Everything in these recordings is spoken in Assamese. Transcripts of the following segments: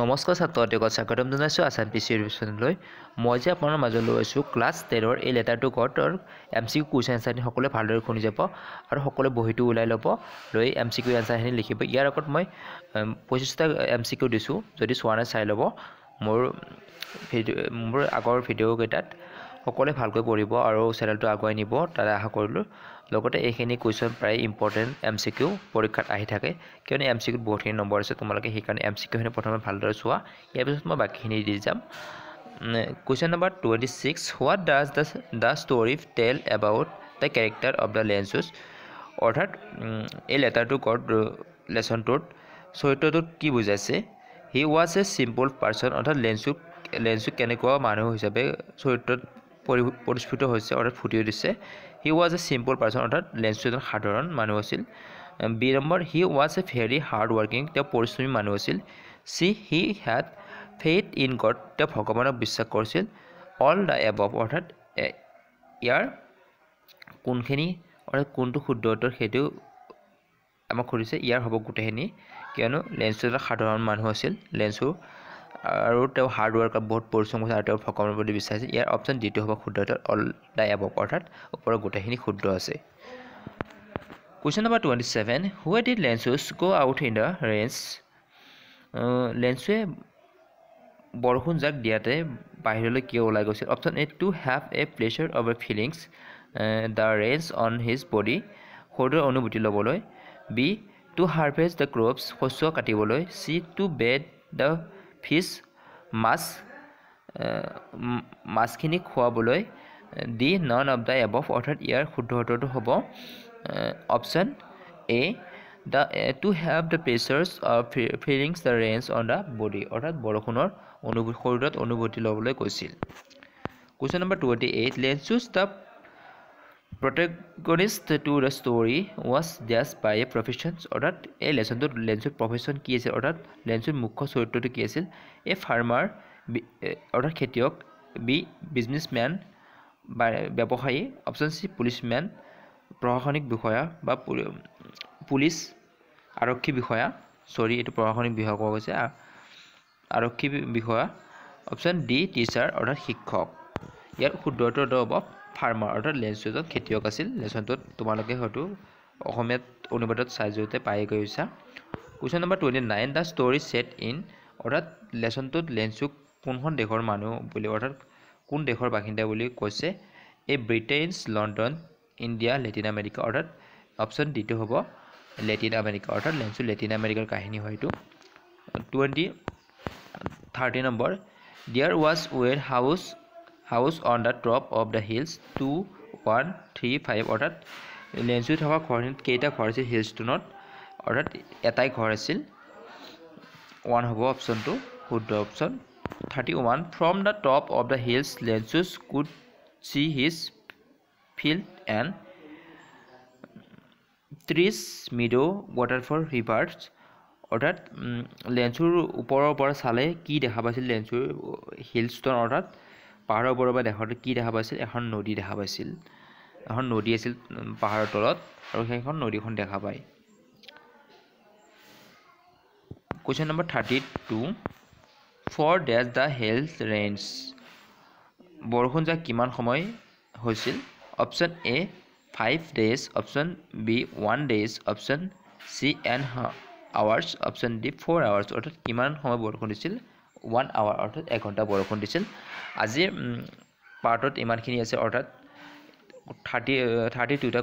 নমস্কাৰ ছাত্ৰসকলক স্বাগতম জনাইছোঁ আছাম পিচি এডুকেশ্যনলৈ। মই যে আপোনাৰ মাজলৈ আছোঁ ক্লাছ 10ৰ এই লেটাৰটো গটৰ MCQ কুৱেশ্যন এনচাৰখিনি সকলোৱে ভালদৰে শুনি যাব আৰু সকলোৱে বহিটো ওলাই ল'ব, লৈ MCQ এনচাৰখিনি লিখিব। ইয়াৰ আগত মই 25টা MCQ দিছোঁ, যদি চোৱা নাই চাই ল'ব মোৰ আগৰ ভিডিঅ'কেইটাত। সকলোৱে ভালকৈ পঢ়িব আৰু চেনেলটো আগুৱাই নিব তাৰে আশা কৰিলোঁ। লগতে এইখিনি কুৱেশ্যন প্ৰায় ইম্পৰ্টেণ্ট MCQ পৰীক্ষাত আহি থাকে, কিয়নো MCQত বহুতখিনি নম্বৰ আছে। তোমালোকে সেইকাৰণে MCQখিনি প্ৰথমে ভালদৰে চোৱা, ইয়াৰ পিছত মই বাকীখিনি দি যাম। Question number 26, what does the story tell about the character of the Lencho's. অৰ্থাৎ এই লেটাৰটো গড লেচনটোত চৰিত্ৰটোত কি বুজাইছে? He was a simple person, অৰ্থাৎ লেঞ্চু কেনেকুৱা মানুহ হিচাপে চৰিত্ৰত পৰিস্ফুট হৈছে, অৰ্থাৎ ফুটি উঠিছে। He was a simple person, অৰ্থাৎ লেঞ্চু এজন সাধাৰণ মানুহ আছিল। B number, he was a very hard working, তেওঁ পৰিশ্ৰমী মানুহ আছিল। C, he had faith in God, তেওঁ ভগৱানক বিশ্বাস কৰিছিল। অল দ্য এবভ, অৰ্থাৎ ইয়াৰ কোনখিনি অৰ্থাৎ কোনটো শুদ্ধ উত্তৰ সেইটো আমাক সুধিছে। ইয়াৰ হ'ব গোটেইখিনি, কিয়নো লেঞ্চু এজন সাধাৰণ মানুহ আছিল লেঞ্চু, আৰু তেওঁ হাৰ্ড ৱৰ্কত বহুত পৰিশ্ৰম কৰিছিল আৰু তেওঁ ভগৱানৰ প্ৰতি বিচাৰিছিল। ইয়াৰ অপশ্যন ডিটো হ'ব শুদ্ধ উত্তৰ, অল দ্য এবভ, অৰ্থাৎ ওপৰৰ গোটেইখিনি শুদ্ধ আছে। কুৱেশ্যন নম্বৰ 27, হোৱে did Lencho's go' out in the rains. লেঞ্চুৱে বৰষুণ জাক দিয়াতে বাহিৰলৈ কিয় ওলাই গৈছিল? Option A, to have a pleasure of a feelings the rains on his body, শৰীৰৰ অনুভূতি ল'বলৈ। B, to harvest the crops, শস্য কাটিবলৈ। C, to feed the fish, মাছখিনি খুৱাবলৈ। D, none of the above, অৰ্থাৎ ইয়াৰ শুদ্ধ উত্তৰটো হ'ব option A, to have the pleasures of feelings the rains on the body, অৰ্থাৎ বৰষুণৰ শৰীৰত অনুভূতি ল'বলৈ কৈছিল। Question number 28, Lencho's the protagonist to the story was ডেছ বাই এ প্ৰফেশ্যন, অৰ্থাৎ এই লেচনটোত লেঞ্চুৰ প্ৰফেশ্যন কি আছিল, অৰ্থাৎ লেঞ্চুৰ মুখ্য চৰিত্ৰটো কি আছিল? এ ফাৰ্মাৰ, অৰ্থাৎ খেতিয়ক। বি, বিজনেছমেন বা ব্যৱসায়ী। অপশ্যন চি, পুলিচমেন, প্ৰশাসনিক বিষয়া বা পুলিচ আৰক্ষী বিষয়া। এইটো প্ৰশাসনিক বিষয়া কোৱা গৈছে, আৰক্ষী বিষয়া। অপশ্যন ডি, টিচাৰ, অৰ্থাৎ শিক্ষক। ইয়াৰ শুদ্ধ উত্তৰটো হ'ব ফাৰ্মাৰ, অৰ্থাৎ লেঞ্চু এজন খেতিয়ক আছিল। লেচনটোত তোমালোকে হয়তো অসমীয়াত অনুবাদত চাই যোৱাতে পাই গৈছা। Question number 29, the story set in, অৰ্থাৎ লেচনটোত লেঞ্চুক কোনখন দেশৰ মানুহ বুলি, অৰ্থাৎ কোন দেশৰ বাসিন্দা বুলি কৈছে? এই Britain's, London, India, Latin America, অৰ্থাৎ অপশ্যন ডিটো হ'ব লেটিন আমেৰিকা, অৰ্থাৎ লেঞ্চু লেটিন আমেৰিকাৰ কাহিনী হয় এইটো। 30 নম্বৰ, there was were house on the top of the hills 2, 1, 3, 5, অৰ্থাৎ লেঞ্চু থকা ঘৰখিনিত কেইটা ঘৰ আছিল হিলষ্টনত? অৰ্থাৎ এটাই ঘৰ আছিল, 1 হ'ব অপশ্যনটো শুদ্ধ অপশ্যন। 31, from the top of the hills Lencho's could see his field and trees, meadow, waterfall, rivers, অৰ্থাৎ লেঞ্চুৰ ওপৰৰ পৰা চালে কি দেখা পাইছিল? লেঞ্চুৰ হিলষ্টন, অৰ্থাৎ পাহাৰৰ ওপৰৰ পৰা দেখাতে কি দেখা পাইছিল? এখন নদী দেখা পাইছিল, এখন নদী আছিল পাহাৰৰ তলত, আৰু সেইখন নদীখন দেখা পায়। Question number 32, for days the hail rains, বৰষুণ জাক কিমান সময় হৈছিল? Option A, 5 days, option B 1 days, option C an hours, option D 4 hours, অৰ্থাৎ কিমান সময় বৰষুণ দিছিল? 1 hour, অৰ্থাৎ 1 ঘণ্টা বৰষুণ দিছিল। আজিৰ পাৰ্টত ইমানখিনি আছে, অৰ্থাৎ 32টা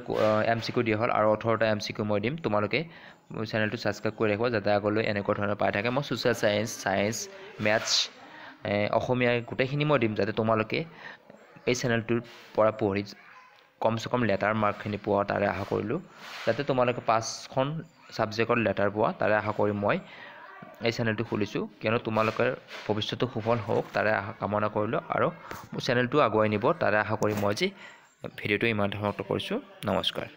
MCQ দিয়া হ'ল আৰু 18টা MCQ মই দিম। তোমালোকে চেনেলটো ছাবস্ক্ৰাইব কৰি ৰাখিব যাতে আগলৈ এনেকুৱা ধৰণৰ পাই থাকে। মই ছ'চিয়েল চায়েন্স, মেথছ, অসমীয়া গোটেইখিনি মই দিম, যাতে তোমালোকে এই চেনেলটোৰ পৰা পঢ়ি কমচে কম লেটাৰ মাৰ্কখিনি পোৱা, তাৰে আশা কৰিলোঁ। যাতে তোমালোকে 5খন ছাবজেক্টত লেটাৰ পোৱা, তাৰে আশা কৰি মই এই চেনেলটো খুলিছোঁ, কিয়নো তোমালোকৰ ভৱিষ্যতে সফল হওক তাৰে আশা কামনা কৰিলোঁ, আৰু মোৰ চেনেলটো আগুৱাই নিব তাৰে আশা কৰি মই যি ভিডিঅ'টো ইমান সমাপ্ত কৰিছোঁ। নমস্কাৰ।